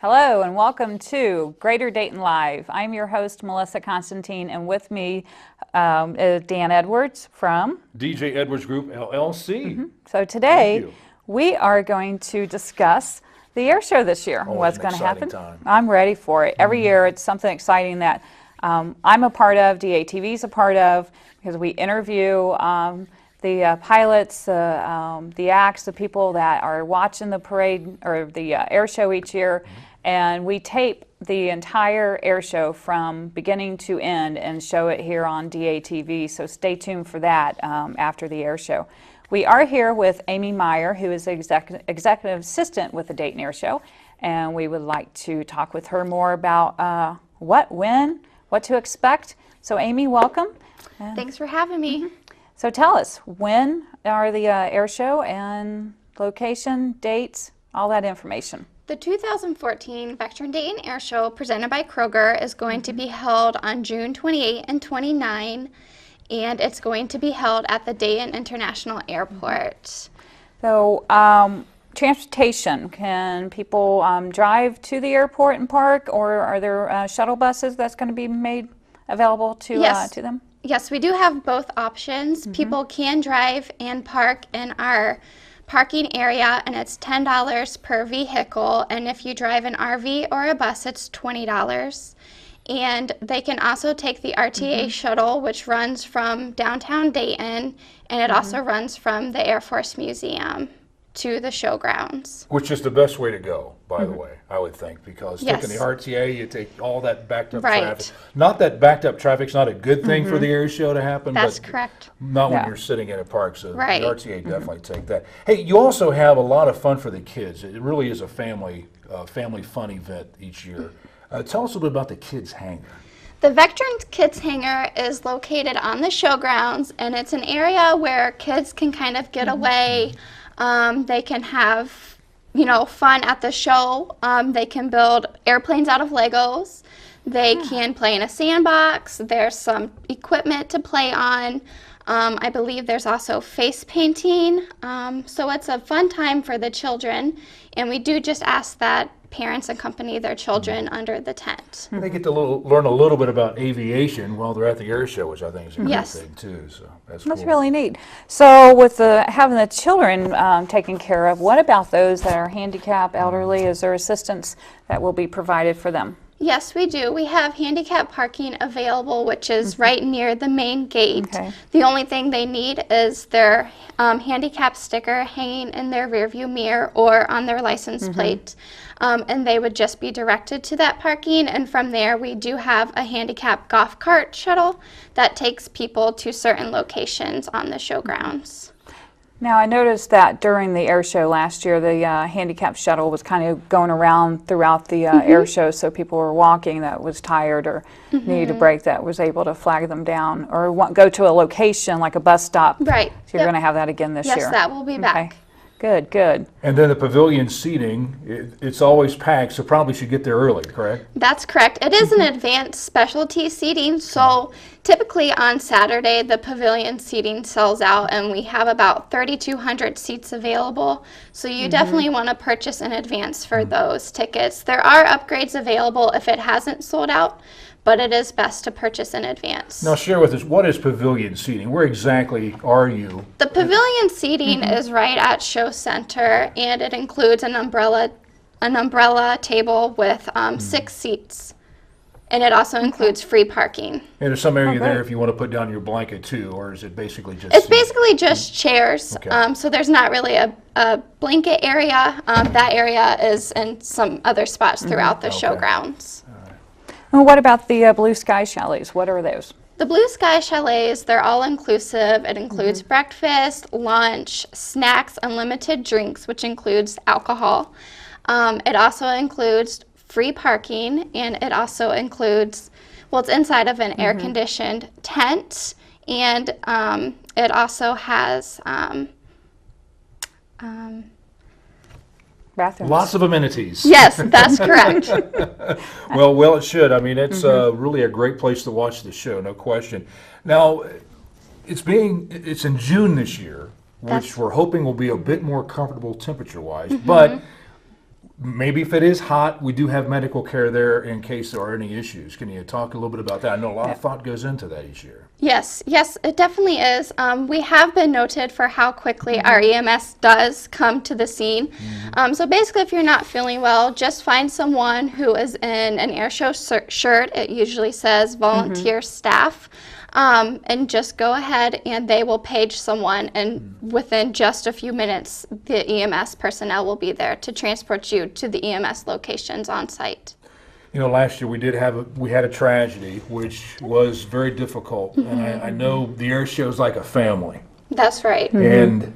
Hello and welcome to Greater Dayton Live. I'm your host, Melissa Constantine, and with me is Dan Edwards from DJ Edwards Group, LLC. So today we are going to discuss the Airshow this year. What's going to happen? Time. I'm ready for it. Every year it's something exciting that I'm a part of, DATV is a part of, because we interview the pilots, the acts, the people that are watching the parade or the air show each year, and we tape the entire air show from beginning to end and show it here on DATV, so stay tuned for that after the air show. We are here with Amy Meyer, who is executive assistant with the Dayton Air Show, and we would like to talk with her more about what, when, what to expect. So Amy, welcome. Thanks for having me. So tell us, when are the air show and location, dates, all that information? The 2014 Vectron Dayton Air Show presented by Kroger is going to be held on June 28 and 29, and it's going to be held at the Dayton International Airport. So transportation, can people drive to the airport and park, or are there shuttle buses that's going to be made available to them? Yes, we do have both options. People can drive and park in our parking area, and it's $10 per vehicle, and if you drive an RV or a bus, it's $20. And they can also take the RTA shuttle, which runs from downtown Dayton, and it also runs from the Air Force Museum to the showgrounds. Which is the best way to go, by the way, I would think, because taking the RTA, you take all that backed up traffic. Not that backed up traffic's not a good thing for the air show to happen, That's but correct. not when you're sitting in a park, so the Right. RTA definitely take that. Hey, you also have a lot of fun for the kids. It really is a family fun event each year. Tell us a little bit about the Kids Hangar. The Vectron Kids Hangar is located on the showgrounds, and it's an area where kids can kind of get away. They can have, fun at the show. They can build airplanes out of Legos. They can play in a sandbox. There's some equipment to play on. I believe there's also face painting. So it's a fun time for the children, and we do just ask that parents accompany their children under the tent. They get to learn a little bit about aviation while they're at the air show, which I think is a good thing too. So that's cool. Really neat. So with having the children taken care of, what about those that are handicapped, elderly? Is there assistance that will be provided for them? Yes, we do. We have handicapped parking available, which is right near the main gate. The only thing they need is their handicap sticker hanging in their rearview mirror or on their license plate. And they would just be directed to that parking. And from there, we do have a handicapped golf cart shuttle that takes people to certain locations on the showgrounds. Now, I noticed that during the air show last year, the handicapped shuttle was kind of going around throughout the air show, so people were walking that was tired or needed a break that was able to flag them down or go to a location like a bus stop. Right. So you're going to have that again this year. Yes, that will be back. Good, good. And then the pavilion seating, it's always packed, so probably should get there early, correct? That's correct. It is an advanced specialty seating, so typically on Saturday the pavilion seating sells out, and we have about 3,200 seats available. So you definitely want to purchase in advance for those tickets. There are upgrades available if it hasn't sold out, but it is best to purchase in advance. Now share with us, what is pavilion seating? Where exactly are you? The pavilion seating is right at Show Center, and it includes an umbrella table with 6 seats. And it also includes free parking. And there's some area there if you want to put down your blanket too, or is it basically just It's basically just chairs. So there's not really a blanket area. That area is in some other spots throughout the showgrounds. Well, what about the Blue Sky Chalets? What are those? The Blue Sky Chalets, they're all inclusive. It includes breakfast, lunch, snacks, unlimited drinks, which includes alcohol. It also includes free parking, and it also includes, well, it's inside of an air-conditioned tent, and it also has Bathrooms. lots of amenities. Yes, that's correct. Well, it should. I mean, it's really a great place to watch the show, no question. Now, it's in June this year, which we're hoping will be a bit more comfortable temperature-wise, but maybe if it is hot, we do have medical care there in case there are any issues. Can you talk a little bit about that? I know a lot of thought goes into that each year. Yes, it definitely is. We have been noted for how quickly our EMS does come to the scene. So basically, if you're not feeling well, just find someone who is in an Airshow shirt. It usually says volunteer staff. And just go ahead and they will page someone, and within just a few minutes, the EMS personnel will be there to transport you to the EMS locations on site. You know, last year we had a tragedy, which was very difficult, and I know the air show is like a family. That's right. And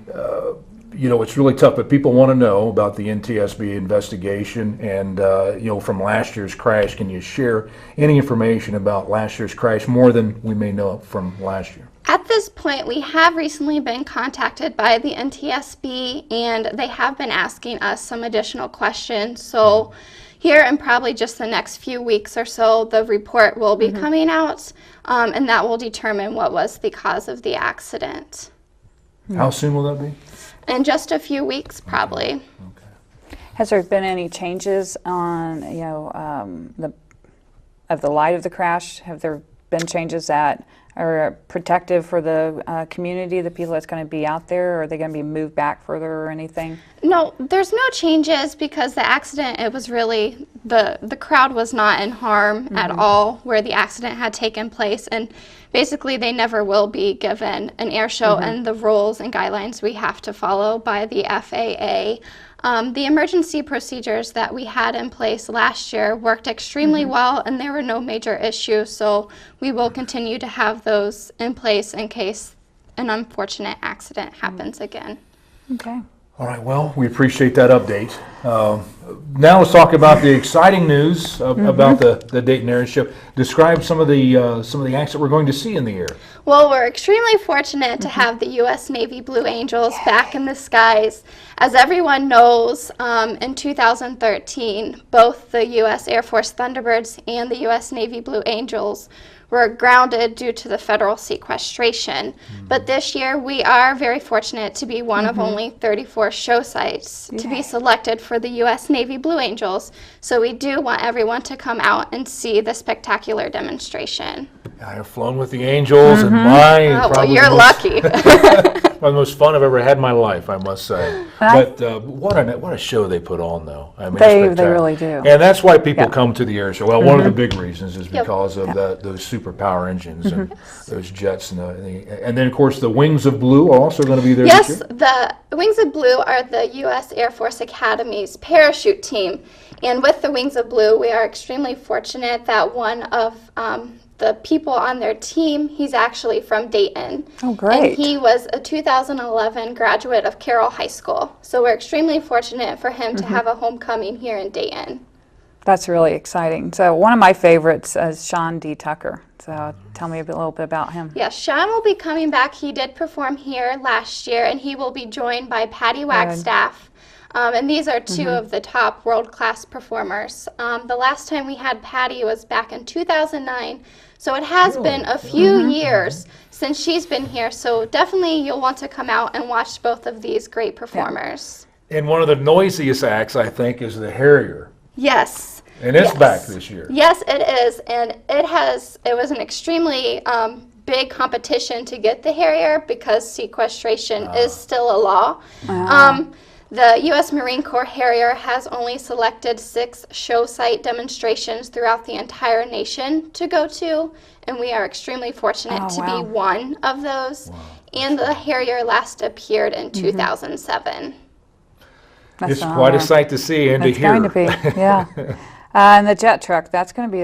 you know, it's really tough, but people want to know about the Ntsb investigation and, you know, from last year's crash. Can you share any information about last year's crash, more than we may know from last year? At this point, we have recently been contacted by the NTSB, and they have been asking us some additional questions. So here in probably just the next few weeks or so, the report will be coming out, and that will determine what was the cause of the accident. How soon will that be? In just a few weeks, probably. Okay. Has there been any changes on, you know, the light of the crash? Have there been changes that are protective for the community, the people that's going to be out there? Or are they going to be moved back further or anything? No, there's no changes because the accident, it was really, the crowd was not in harm at all where the accident had taken place. And basically, they never will be given an air show and the rules and guidelines we have to follow by the FAA. The emergency procedures that we had in place last year worked extremely well, and there were no major issues, so we will continue to have those in place in case an unfortunate accident happens again. Okay. All right, well, we appreciate that update. Now let's talk about the exciting news about the Dayton Air Show. Describe some of the acts that we're going to see in the air. Well, we're extremely fortunate to have the U.S. Navy Blue Angels back in the skies. As everyone knows, in 2013, both the U.S. Air Force Thunderbirds and the U.S. Navy Blue Angels were grounded due to the federal sequestration. But this year, we are very fortunate to be one of only 34 show sites to be selected for the U.S. Navy Blue Angels. So we do want everyone to come out and see the spectacular demonstration. I have flown with the Angels, and my Well, you're lucky. One of the most fun I've ever had in my life, I must say. But what a show they put on, though. I mean, They really do. And that's why people come to the air show. Well, one of the big reasons is because of those superpower engines and those jets, and then of course the Wings of Blue are also going to be there. Yes, this year? the Wings of Blue are the U.S. Air Force Academy's parachute team, and with the Wings of Blue, we are extremely fortunate that one of the people on their team, he's actually from Dayton. Oh, great. And he was a 2011 graduate of Carroll High School. So we're extremely fortunate for him to have a homecoming here in Dayton. That's really exciting. So one of my favorites is Sean D. Tucker. So tell me a little bit about him. Yes, Sean will be coming back. He did perform here last year, and he will be joined by Patty Wagstaff. And these are two of the top world-class performers. The last time we had Patty was back in 2009, so it has been a few years since she's been here, so definitely you'll want to come out and watch both of these great performers. And one of the noisiest acts, I think, is the Harrier. Yes. And it's back this year. Yes, it is, and it was an extremely big competition to get the Harrier because sequestration is still a law. The U.S. Marine Corps Harrier has only selected 6 show site demonstrations throughout the entire nation to go to, and we are extremely fortunate to be one of those. And the Harrier last appeared in 2007. It's quite a sight to see and to hear. It's going to be, yeah. And the jet truck, that's going to be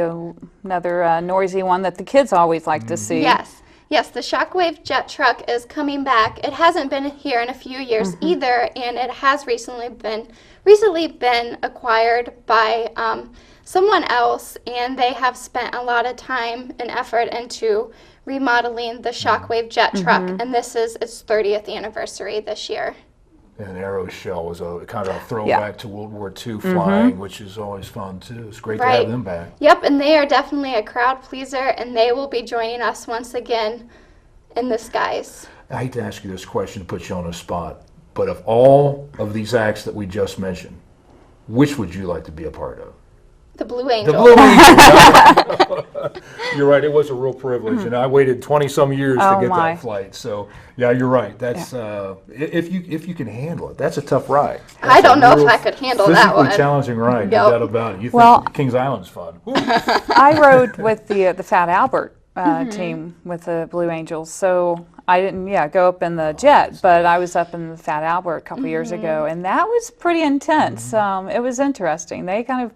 another noisy one that the kids always like to see. Yes, the Shockwave Jet Truck is coming back. It hasn't been here in a few years either, and it has recently been acquired by someone else, and they have spent a lot of time and effort into remodeling the Shockwave Jet Truck, and this is its 30th anniversary this year. And Arrow Shell was a kind of a throwback to World War II flying, which is always fun too. It's great to have them back. Yep, and they are definitely a crowd pleaser, and they will be joining us once again in the skies. I hate to ask you this question to put you on the spot, but of all of these acts that we just mentioned, which would you like to be a part of? The Blue The Angel. Blue Angel. You're right. It was a real privilege, and I waited 20-some years to Oh, get my. that flight. So, yeah, you're right. That's if you can handle it. That's a tough ride. I That's don't a know if real I could handle that one. Physically challenging ride. Yep. No doubt about it. You Well- think Kings Island's fun? Woo. I rode with the Fat Albert team with the Blue Angels, so I didn't go up in the jet, but I was up in the Fat Albert a couple years ago, and that was pretty intense. It was interesting.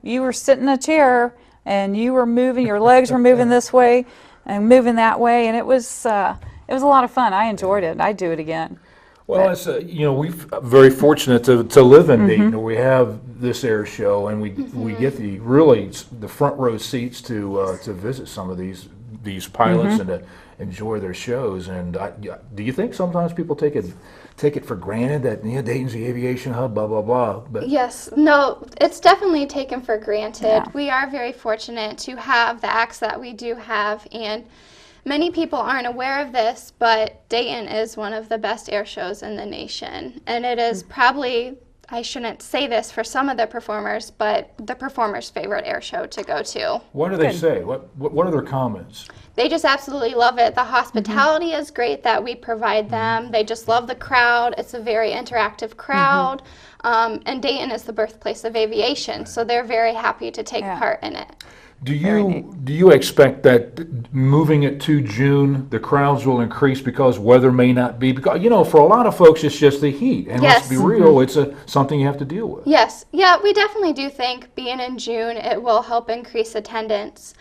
You were sitting in a chair and you were moving, your legs were moving this way and moving that way, and it was a lot of fun. I enjoyed it. I'd do it again. Well, it's we're very fortunate to live in Dayton, where we have this air show, and we get the front row seats to visit some of these pilots and to enjoy their shows. And do you think sometimes people take it for granted that Dayton's the aviation hub, blah blah blah? But Yes, no, it's definitely taken for granted. Yeah. We are very fortunate to have the acts that we do have, and many people aren't aware of this, but Dayton is one of the best air shows in the nation, and it is probably, I shouldn't say this for some of the performers, but the performers' favorite air show to go to. what do they say? What are their comments? They just absolutely love it. The hospitality is great that we provide them. They just love the crowd. It's a very interactive crowd. And Dayton is the birthplace of aviation, so they're very happy to take part in it. Do you expect that moving it to June, the crowds will increase because weather may not be? Because for a lot of folks, it's just the heat, and let's be real, it's something you have to deal with. Yes, yeah, we definitely do think being in June, it will help increase attendance.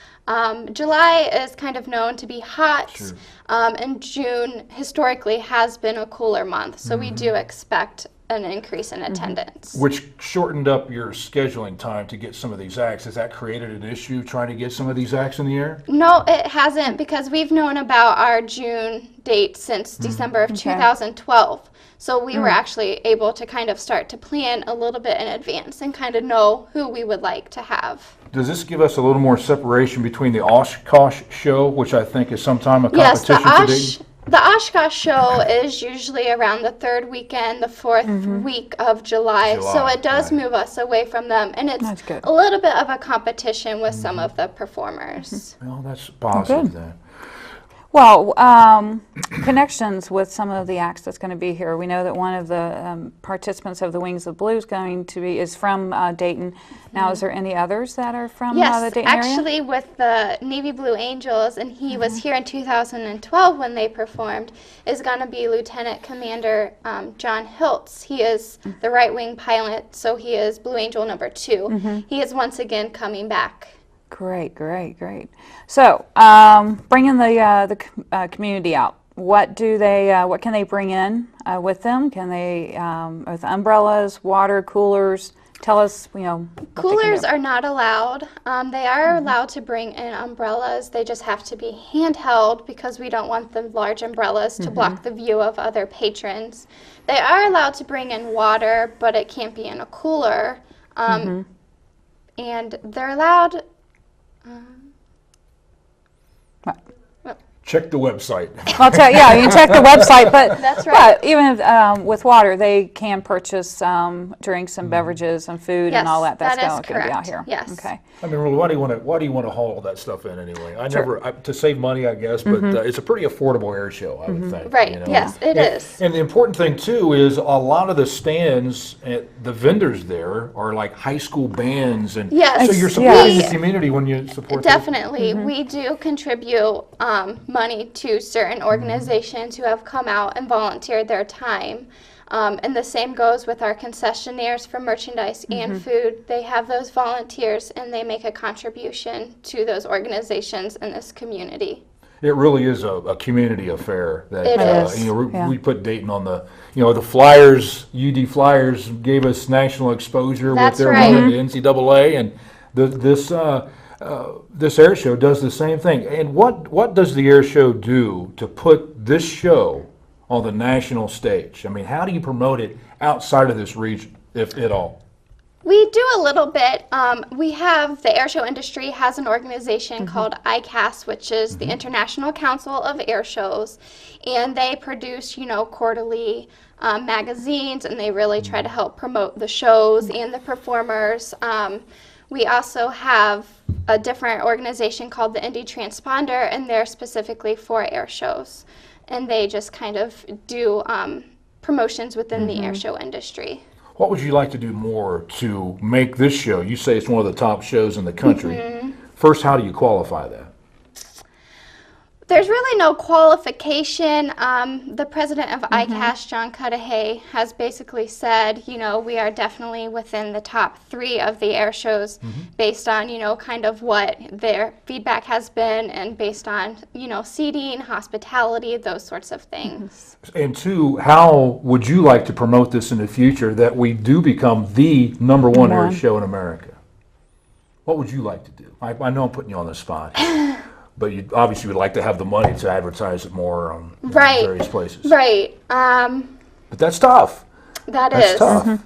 July is kind of known to be hot, and June historically has been a cooler month, so we do expect an increase in attendance. Which shortened up your scheduling time to get some of these acts. Has that created an issue trying to get some of these acts in the air? No, it hasn't, because we've known about our June date since December of 2012. So we were actually able to kind of start to plan a little bit in advance and kind of know who we would like to have. Does this give us a little more separation between the Oshkosh show, which I think is sometime a Yes, competition today? the Oshkosh show is usually around the third weekend, the fourth week of July. So it does move us away from them, and it's That's good. a little bit of a competition with some of the performers. Well, that's positive then. Well, connections with some of the acts that's going to be here. We know that one of the participants of the Wings of Blue is from Dayton. Now, is there any others that are from the Yes, Dayton area? actually with the Navy Blue Angels, and he was here in 2012 when they performed, is going to be Lieutenant Commander John Hiltz. He is the right-wing pilot, so he is Blue Angel number 2. He is once again coming back. Great, great, great. So, bringing the community out. What can they bring in with them? Can they with umbrellas, water, coolers? Tell us, what they can Coolers do. are not allowed. They are allowed to bring in umbrellas. They just have to be handheld because we don't want the large umbrellas to block the view of other patrons. They are allowed to bring in water, but it can't be in a cooler. And they're allowed. Check the website. I'll tell you, you can check the website, but That's right. But even with water, they can purchase drinks and beverages and food and all that. That's that is going to be out correct. here. Yes. Okay. I mean, really, why do you want to haul all that stuff in anyway? To save money, I guess, but it's a pretty affordable air show, I would think. Right, yes, it is. And the important thing too is a lot of the stands, the vendors there are like high school bands, and Yes. so you're supporting Yes. the community when you support. Definitely. We do contribute money to certain organizations who have come out and volunteered their time. And the same goes with our concessionaires for merchandise and food. They have those volunteers, and they make a contribution to those organizations in this community. It really is a community affair. That It is. We put Dayton on the the Flyers. UD Flyers gave us national exposure That's with their right. run in the NCAA, and this air show does the same thing. And what does the air show do to put this show on the national stage? I mean, how do you promote it outside of this region, if at all? We do a little bit. We have, the air show industry has an organization called ICAS, which is the International Council of Air Shows, and they produce, quarterly magazines, and they really try to help promote the shows and the performers. We also have a different organization called the Indie Transponder, and they're specifically for air shows. And they just kind of do promotions within the air show industry. What would you like to do more to make this show? You say it's one of the top shows in the country. First, how do you qualify that? There's really no qualification. The president of ICAST, John Cudahy, has basically said, you know, we are definitely within the top 3 of the air shows based on, you know, kind of what their feedback has been and based on, you know, seating, hospitality, those sorts of things. And 2, how would you like to promote this in the future that we do become the #1 air show in America? What would you like to do? I know I'm putting you on the spot. But you obviously would like to have the money to advertise it more on various places. Right. But that's tough. That's tough.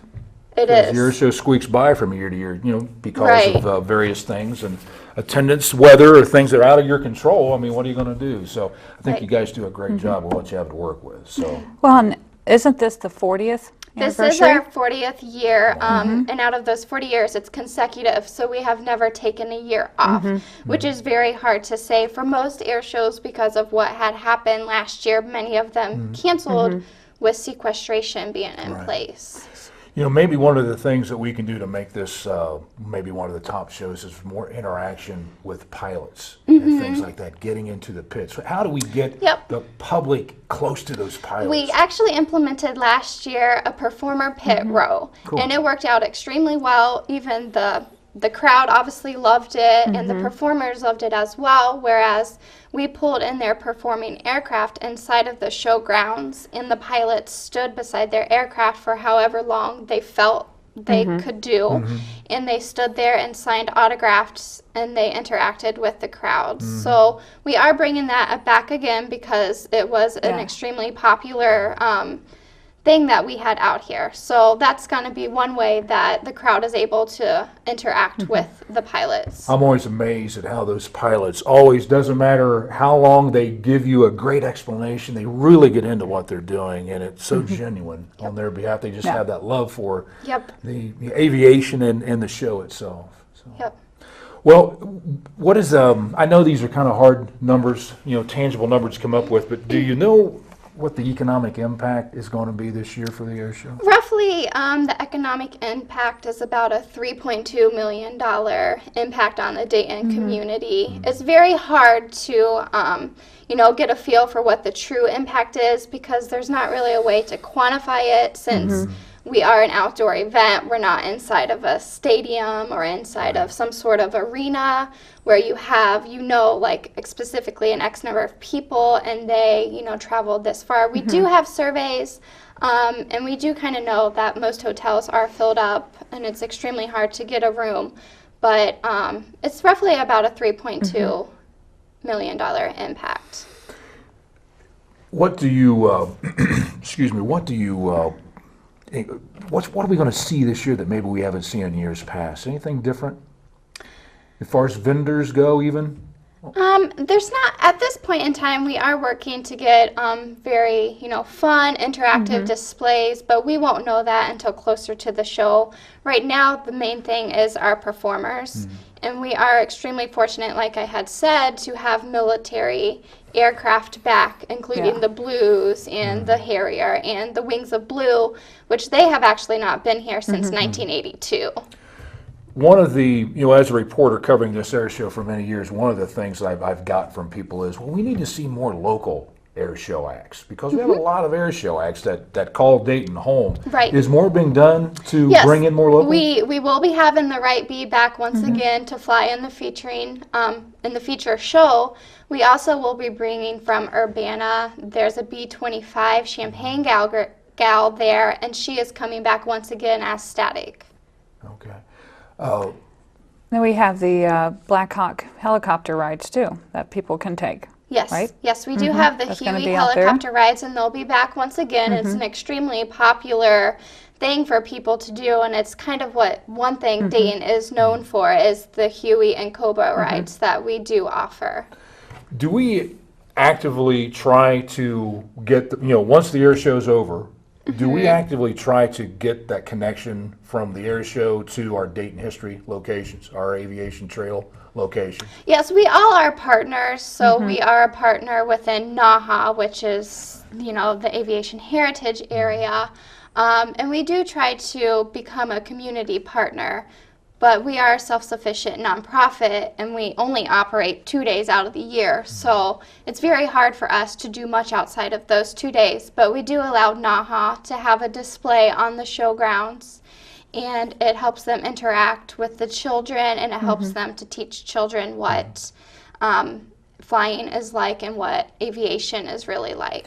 It is. Your show squeaks by from year to year, you know, because of various things and attendance, weather, or things that are out of your control. I mean, what are you going to do? So I think you guys do a great job with what you have to work with. So. Well, and isn't this the 40th This anniversary? is our 40th year, and out of those 40 years, it's consecutive, so we have never taken a year off, which is very hard to say for most air shows because of what had happened last year. Many of them canceled with sequestration being in place. You know, maybe one of the things that we can do to make this maybe one of the top shows is more interaction with pilots and things like that, getting into the pits. So how do we get the public close to those pilots? We actually implemented last year a performer pit row, and it worked out extremely well. Even the crowd obviously loved it, and the performers loved it as well, whereas we pulled in their performing aircraft inside of the show grounds, and the pilots stood beside their aircraft for however long they felt they could do, and they stood there and signed autographs, and they interacted with the crowds. So we are bringing that back again because it was an extremely popular thing that we had out here. So that's going to be one way that the crowd is able to interact with the pilots. I'm always amazed at how those pilots always, doesn't matter how long they give you a great explanation, they really get into what they're doing, and it's so genuine on their behalf. They just have that love for the aviation and the show itself. So. Well, what is, I know these are kind of hard numbers, you know, tangible numbers to come up with, but do you know what the economic impact is going to be this year for the air show? Roughly, the economic impact is about a $3.2 million impact on the Dayton community. It's very hard to, you know, get a feel for what the true impact is because there's not really a way to quantify it since we are an outdoor event. We're not inside of a stadium or inside of some sort of arena where you have, you know, like specifically an X number of people and they, you know, traveled this far. We do have surveys, and we do kind of know that most hotels are filled up and it's extremely hard to get a room. But it's roughly about a $3.2 million impact. What do you, excuse me, what are we going to see this year that maybe we haven't seen in years past? Anything different? As far as vendors go, even? There's not, at this point in time, we are working to get very, you know, fun, interactive displays, but we won't know that until closer to the show. Right now, the main thing is our performers, and we are extremely fortunate, like I had said, to have military aircraft back, including the Blues and the Harrier and the Wings of Blue, which they have actually not been here since 1982. One of the, you know, as a reporter covering this air show for many years, one of the things that I've got from people is, well, we need to see more local air show acts because we have a lot of air show acts that call Dayton home. Right. Is more being done to bring in more local? We will be having the Right Bee back once again to fly in the feature show. We also will be bringing from Urbana. There's a B-25 Champagne gal there, and she is coming back once again as Static. Okay. Then we have the Black Hawk helicopter rides too that people can take. Yes, right? yes, we do have the That's gonna Huey be out there. helicopter rides, and they'll be back once again. It's an extremely popular thing for people to do, and it's kind of what one thing Dayton is known for is the Huey and Cobra rides that we do offer. Do we actively try to get, you know, once the air show's over, Do we actively try to get that connection from the air show to our Dayton history locations, our aviation trail location? Yes, we all are partners. So we are a partner within NAHA, which is, the aviation heritage area. And we do try to become a community partner. But we are a self-sufficient nonprofit, and we only operate 2 days out of the year. So it's very hard for us to do much outside of those 2 days. But we do allow NAHA to have a display on the showgrounds, and it helps them interact with the children, and it helps them to teach children what flying is like and what aviation is really like.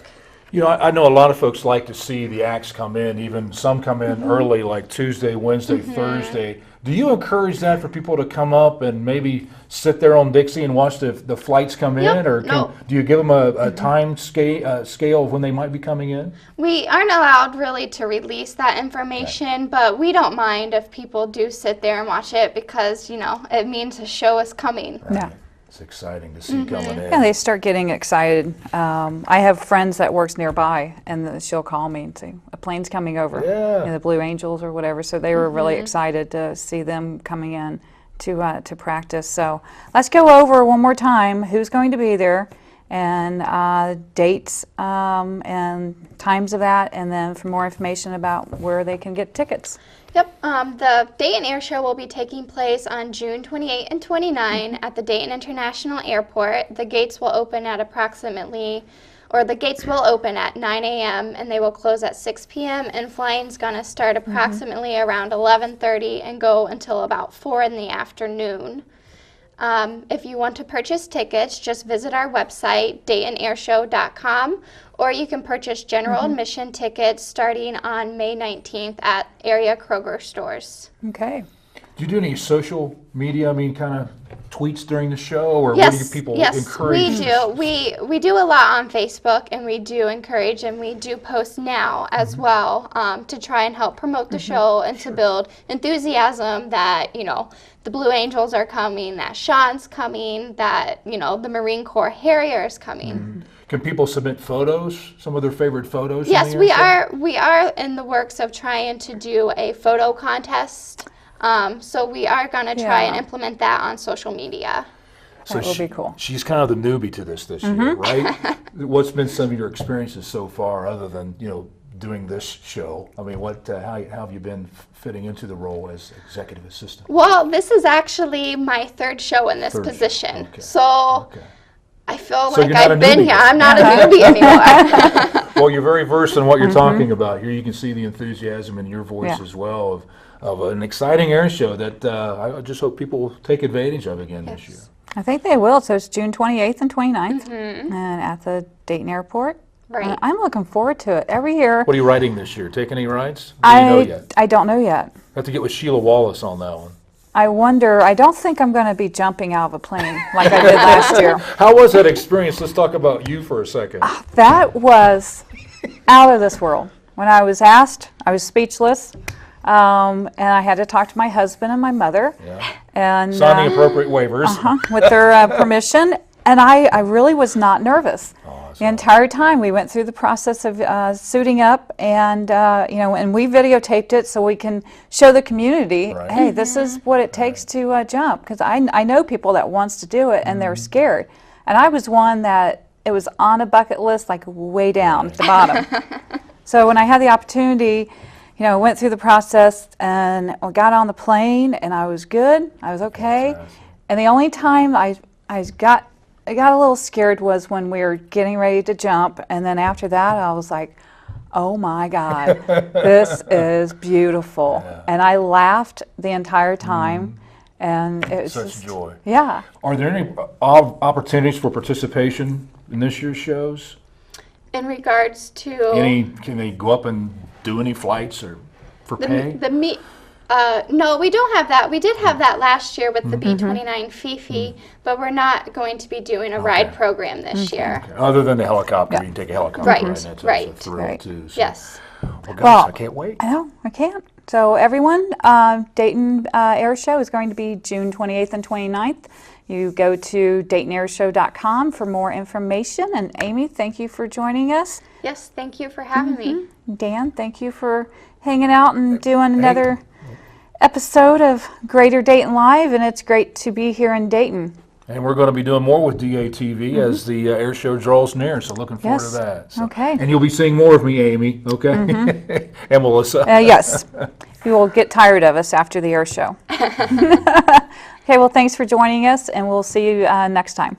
I know a lot of folks like to see the acts come in, even some come in early, like Tuesday, Wednesday, Thursday. Do you encourage that for people to come up and maybe sit there on Dixie and watch the flights come in? Or do you give them a time scale of when they might be coming in? We aren't allowed really to release that information, but we don't mind if people do sit there and watch it because, it means a show is coming. Right. Yeah. It's exciting to see coming in. Yeah, they start getting excited. I have friends that works nearby, and she'll call me and say, a plane's coming over, the Blue Angels or whatever. So they were really excited to see them coming in to practice. So let's go over one more time who's going to be there, and dates and times of that, and then for more information about where they can get tickets. Yep, the Dayton Air Show will be taking place on June 28 and 29 at the Dayton International Airport. The gates will open at the gates will open at 9 a.m. and they will close at 6 p.m. and flying's gonna start approximately around 11:30 and go until about 4 in the afternoon. If you want to purchase tickets, just visit our website, DaytonAirshow.com, or you can purchase general admission tickets starting on May 19th at area Kroger stores. Okay. Do you do any social media, kind of tweets during the show, or what do you people encourage? Yes, we do. We do a lot on Facebook, and we do encourage, and we do post now as well to try and help promote the show and to build enthusiasm that, the Blue Angels are coming, that Sean's coming, that, the Marine Corps Harrier is coming. Can people submit photos, some of their favorite photos? Yes, we are in the works of trying to do a photo contest. So we are going to try and implement that on social media. That will be cool. She's kind of the newbie to this year, right? What's been some of your experiences so far, other than doing this show? How have you been fitting into the role as executive assistant? Well, this is actually my third show in this position, so I feel like I've been here. I'm not a newbie anymore. Well, you're very versed in what you're talking about. Here you can see the enthusiasm in your voice as well of an exciting air show that I just hope people will take advantage of again this year. I think they will. So it's June 28th and 29th and at the Dayton Airport. Right. I'm looking forward to it. Every year. What are you riding this year? Take any rides? Do you know yet? I don't know yet. Have to get with Sheila Wallace on that one. I wonder, I don't think I'm going to be jumping out of a plane like I did last year. How was that experience? Let's talk about you for a second. That was out of this world. When I was asked, I was speechless. And I had to talk to my husband and my mother. And signing appropriate waivers. With their permission. And I really was not nervous. The entire time we went through the process of suiting up, and and we videotaped it so we can show the community, hey, this is what it takes to jump. Because I know people that wants to do it and they're scared. And I was one that it was on a bucket list, like way down at the bottom. So when I had the opportunity, went through the process and got on the plane, and I was good. I was okay. And the only time I got a little scared was when we were getting ready to jump, and then after that I was like, oh my God, this is beautiful. And I laughed the entire time, and it was such joy. Yeah. Are there any opportunities for participation in this year's shows? In regards to can they go up and do any flights or for pay? No, we don't have that. We did have that last year with the B-29 Fifi, but we're not going to be doing a ride program this year. Other than the helicopter, you can take a helicopter. Right, That's right. a thrill too. So. Yes. Well, gosh, I can't wait. I know, I can't. So everyone, Dayton Airshow is going to be June 28th and 29th. You go to DaytonAirshow.com for more information. And Amy, thank you for joining us. Yes, thank you for having me. Dan, thank you for hanging out and doing another episode of Greater Dayton Live. And it's great to be here in Dayton. And we're going to be doing more with DATV as the air show draws near, so looking forward to Yes. that. So. Okay. And you'll be seeing more of me, Amy, okay? And Melissa. Yes, you will get tired of us after the air show. Okay, well, thanks for joining us, and we'll see you next time.